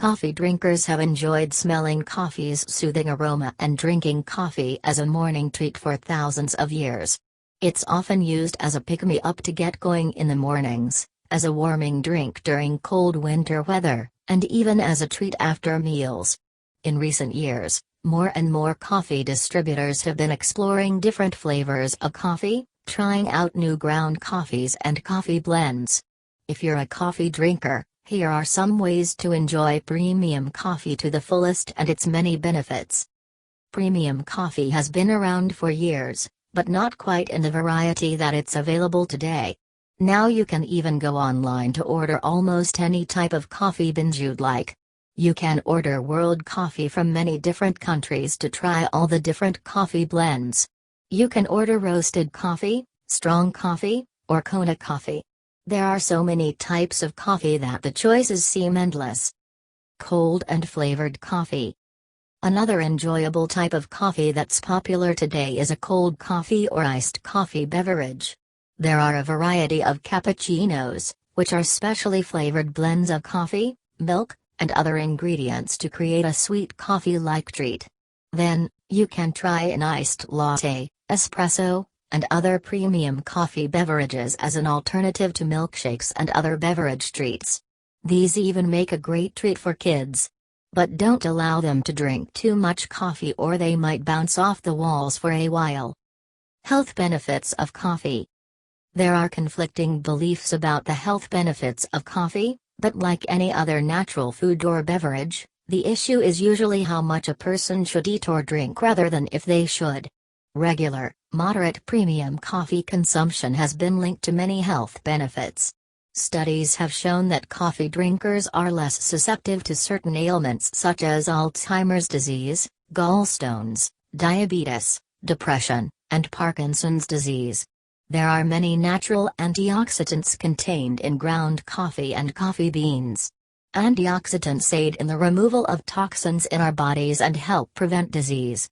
Coffee drinkers have enjoyed smelling coffee's soothing aroma and drinking coffee as a morning treat for thousands of years. It's often used as a pick-me-up to get going in the mornings, as a warming drink during cold winter weather, and even as a treat after meals. In recent years, more and more coffee distributors have been exploring different flavors of coffee, trying out new ground coffees and coffee blends. If you're a coffee drinker, here are some ways to enjoy premium coffee to the fullest and its many benefits. Premium coffee has been around for years, but not quite in the variety that it's available today. Now you can even go online to order almost any type of coffee beans you'd like. You can order world coffee from many different countries to try all the different coffee blends. You can order roasted coffee, strong coffee, or Kona coffee. There are so many types of coffee that the choices seem endless. Cold and flavored coffee. Another enjoyable type of coffee that's popular today is a cold coffee or iced coffee beverage. There are a variety of cappuccinos, which are specially flavored blends of coffee, milk, and other ingredients to create a sweet coffee-like treat. Then, you can try an iced latte, espresso, and other premium coffee beverages as an alternative to milkshakes and other beverage treats. These even make a great treat for kids. But don't allow them to drink too much coffee or they might bounce off the walls for a while. Health benefits of coffee. There are conflicting beliefs about the health benefits of coffee, but like any other natural food or beverage, the issue is usually how much a person should eat or drink rather than if they should. Regular, moderate premium coffee consumption has been linked to many health benefits. Studies have shown that coffee drinkers are less susceptible to certain ailments such as Alzheimer's disease, gallstones, diabetes, depression, and Parkinson's disease. There are many natural antioxidants contained in ground coffee and coffee beans. Antioxidants aid in the removal of toxins in our bodies and help prevent disease.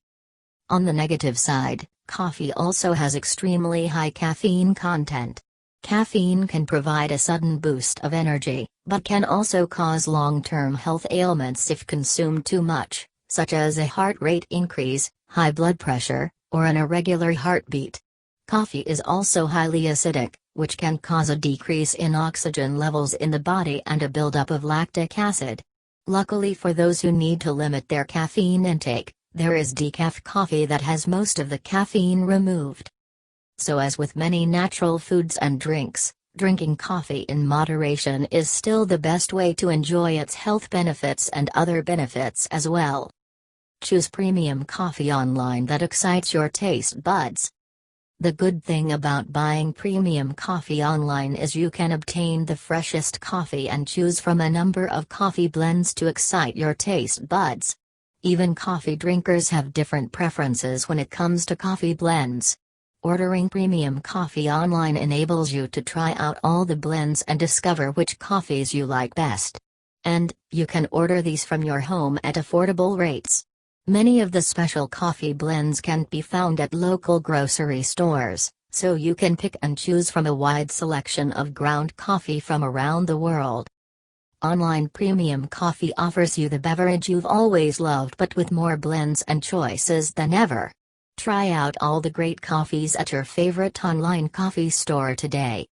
On the negative side, coffee also has extremely high caffeine content. Caffeine can provide a sudden boost of energy, but can also cause long-term health ailments if consumed too much, such as a heart rate increase, high blood pressure, or an irregular heartbeat. Coffee is also highly acidic, which can cause a decrease in oxygen levels in the body and a buildup of lactic acid. Luckily for those who need to limit their caffeine intake, there is decaf coffee that has most of the caffeine removed. So as with many natural foods and drinks, drinking coffee in moderation is still the best way to enjoy its health benefits and other benefits as well. Choose premium coffee online that excites your taste buds. The good thing about buying premium coffee online is you can obtain the freshest coffee and choose from a number of coffee blends to excite your taste buds. Even coffee drinkers have different preferences when it comes to coffee blends. Ordering premium coffee online enables you to try out all the blends and discover which coffees you like best. And, you can order these from your home at affordable rates. Many of the special coffee blends can't be found at local grocery stores, so you can pick and choose from a wide selection of ground coffee from around the world. Online premium coffee offers you the beverage you've always loved but with more blends and choices than ever. Try out all the great coffees at your favorite online coffee store today.